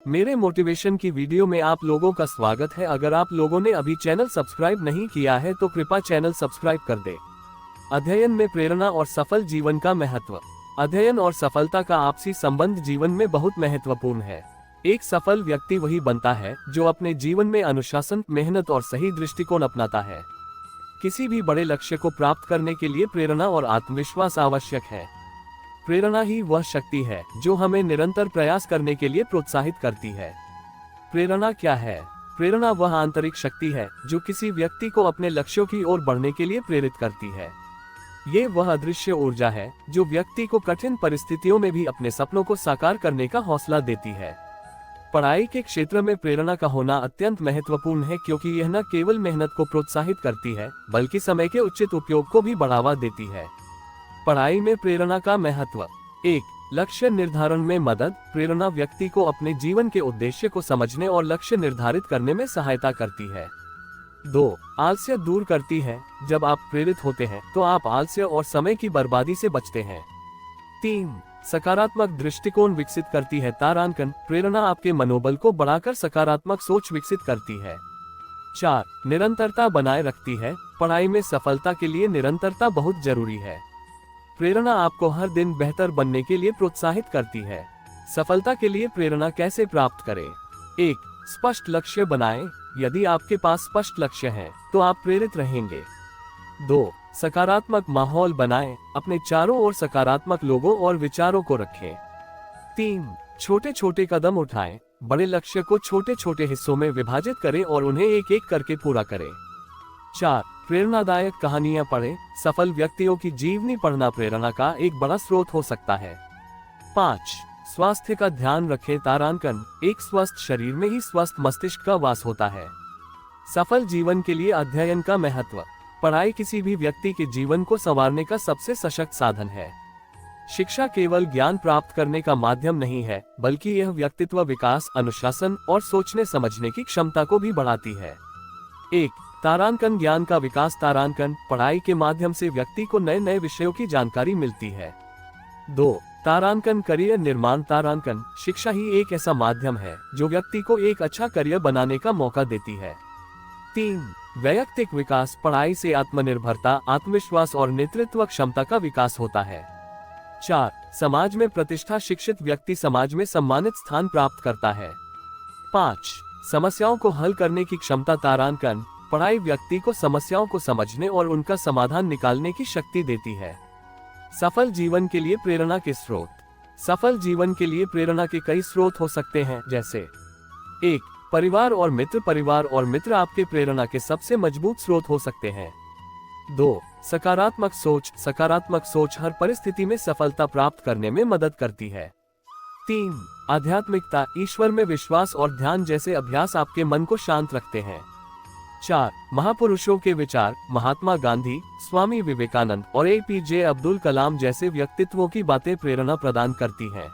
मेरे मोटिवेशन की वीडियो में आप लोगों का स्वागत है। अगर आप लोगों ने अभी चैनल सब्सक्राइब नहीं किया है तो कृपया चैनल सब्सक्राइब कर दे। अध्ययन में प्रेरणा और सफल जीवन का महत्व। अध्ययन और सफलता का आपसी संबंध जीवन में बहुत महत्वपूर्ण है। एक सफल व्यक्ति वही बनता है जो अपने जीवन में अनुशासन, मेहनत और सही दृष्टिकोण अपनाता है। किसी भी बड़े लक्ष्य को प्राप्त करने के लिए प्रेरणा और आत्मविश्वास आवश्यक है। प्रेरणा ही वह शक्ति है जो हमें निरंतर प्रयास करने के लिए प्रोत्साहित करती है। प्रेरणा क्या है? प्रेरणा वह आंतरिक शक्ति है जो किसी व्यक्ति को अपने लक्ष्यों की ओर बढ़ने के लिए प्रेरित करती है। ये वह अदृश्य ऊर्जा है जो व्यक्ति को कठिन परिस्थितियों में भी अपने सपनों को साकार करने का हौसला देती है। पढ़ाई के क्षेत्र में प्रेरणा का होना अत्यंत महत्वपूर्ण है, क्योंकि यह न केवल मेहनत को प्रोत्साहित करती है बल्कि समय के उचित उपयोग को भी बढ़ावा देती है। पढ़ाई में प्रेरणा का महत्व। 1. लक्ष्य निर्धारण में मदद। प्रेरणा व्यक्ति को अपने जीवन के उद्देश्य को समझने और लक्ष्य निर्धारित करने में सहायता करती है। 2. आलस्य दूर करती है। जब आप प्रेरित होते हैं तो आप आलस्य और समय की बर्बादी से बचते हैं। 3. सकारात्मक दृष्टिकोण विकसित करती है। तारांकन। प्रेरणा आपके मनोबल को बढ़ाकर सकारात्मक सोच विकसित करती है। 4. निरंतरता बनाए रखती है। पढ़ाई में सफलता के लिए निरंतरता बहुत जरूरी है। प्रेरणा आपको हर दिन बेहतर बनने के लिए प्रोत्साहित करती है। सफलता के लिए प्रेरणा कैसे प्राप्त करें? 1. स्पष्ट लक्ष्य बनाएं। यदि आपके पास स्पष्ट लक्ष्य है तो आप प्रेरित रहेंगे। 2. सकारात्मक माहौल बनाएं। अपने चारों ओर सकारात्मक लोगों और विचारों को रखें। 3. छोटे छोटे कदम उठाएं। बड़े लक्ष्य को छोटे छोटे हिस्सों में विभाजित करें और उन्हें एक एक करके पूरा करें। 4. प्रेरणादायक कहानियां पढ़ें। सफल व्यक्तियों की जीवनी पढ़ना प्रेरणा का एक बड़ा स्रोत हो सकता है। 5. स्वास्थ्य का ध्यान रखें। तारांकन। एक स्वस्थ शरीर में ही स्वस्थ मस्तिष्क का वास होता है। सफल जीवन के लिए अध्ययन का महत्व। पढ़ाई किसी भी व्यक्ति के जीवन को संवारने का सबसे सशक्त साधन है। शिक्षा केवल ज्ञान प्राप्त करने का माध्यम नहीं है, बल्कि यह व्यक्तित्व विकास, अनुशासन और सोचने समझने की क्षमता को भी बढ़ाती है। 1. तारांकन ज्ञान का विकास। तारांकन। पढ़ाई के माध्यम से व्यक्ति को नए नए विषयों की जानकारी मिलती है। 2. तारांकन करियर निर्माण। तारांकन। शिक्षा ही एक ऐसा माध्यम है जो व्यक्ति को एक अच्छा करियर बनाने का मौका देती है। 3. वैयक्तिक विकास। पढ़ाई से आत्मनिर्भरता, आत्मविश्वास और नेतृत्व क्षमता का विकास होता है। 4. समाज में प्रतिष्ठा। शिक्षित व्यक्ति समाज में सम्मानित स्थान प्राप्त करता है। 5. समस्याओं को हल करने की क्षमता। तारांकन। पढ़ाई व्यक्ति को समस्याओं को समझने और उनका समाधान निकालने की शक्ति देती है। सफल जीवन के लिए प्रेरणा के स्रोत। सफल जीवन के लिए प्रेरणा के कई स्रोत हो सकते हैं, जैसे 1. परिवार और मित्र। परिवार और मित्र आपके प्रेरणा के सबसे मजबूत स्रोत हो सकते हैं। 2. सकारात्मक सोच। सकारात्मक सोच हर परिस्थिति में सफलता प्राप्त करने में मदद करती है। 3. आध्यात्मिकता। ईश्वर में विश्वास और ध्यान जैसे अभ्यास आपके मन को शांत रखते हैं। 4. महापुरुषों के विचार। महात्मा गांधी, स्वामी विवेकानंद और APJ अब्दुल कलाम जैसे व्यक्तित्वों की बातें प्रेरणा प्रदान करती हैं।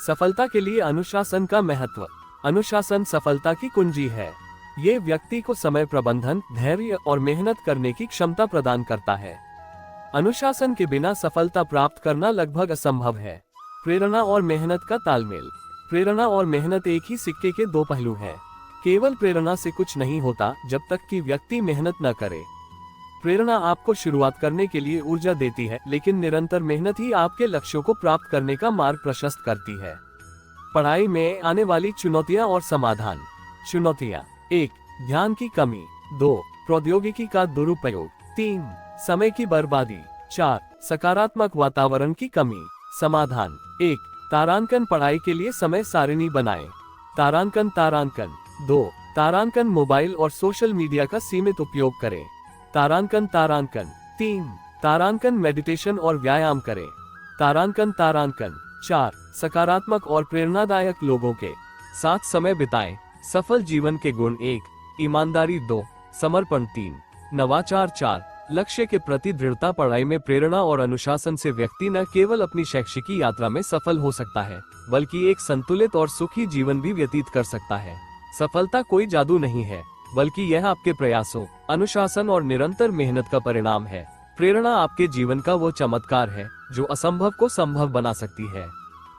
सफलता के लिए अनुशासन का महत्व। अनुशासन सफलता की कुंजी है। ये व्यक्ति को समय प्रबंधन, धैर्य और मेहनत करने की क्षमता प्रदान करता है। अनुशासन के बिना सफलता प्राप्त करना लगभग असंभव है। प्रेरणा और मेहनत का तालमेल। प्रेरणा और मेहनत एक ही सिक्के के दो पहलू हैं। केवल प्रेरणा से कुछ नहीं होता जब तक कि व्यक्ति मेहनत न करे। प्रेरणा आपको शुरुआत करने के लिए ऊर्जा देती है, लेकिन निरंतर मेहनत ही आपके लक्ष्यों को प्राप्त करने का मार्ग प्रशस्त करती है। पढ़ाई में आने वाली चुनौतियां और समाधान। चुनौतियां। 1. ध्यान की कमी। 2. प्रौद्योगिकी का दुरुपयोग। 3. समय की बर्बादी। 4. सकारात्मक वातावरण की कमी। समाधान। 1. तारांकन। पढ़ाई के लिए समय सारिणी बनाएं। तारांकन। तारांकन। 2. तारांकन। मोबाइल और सोशल मीडिया का सीमित उपयोग करें। तारांकन। तारांकन। 3. तारांकन। मेडिटेशन और व्यायाम करें। तारांकन। तारांकन। 4. सकारात्मक और प्रेरणादायक लोगों के साथ समय बिताएं। सफल जीवन के गुण। 1. ईमानदारी। 2. समर्पण। 3. नवाचार। 4. लक्ष्य के प्रति दृढ़ता। पढ़ाई में प्रेरणा और अनुशासन से व्यक्ति न केवल अपनी शैक्षिक यात्रा में सफल हो सकता है, बल्कि एक संतुलित और सुखी जीवन भी व्यतीत कर सकता है। सफलता कोई जादू नहीं है, बल्कि यह आपके प्रयासों, अनुशासन और निरंतर मेहनत का परिणाम है। प्रेरणा आपके जीवन का वो चमत्कार है जो असंभव को संभव बना सकती है।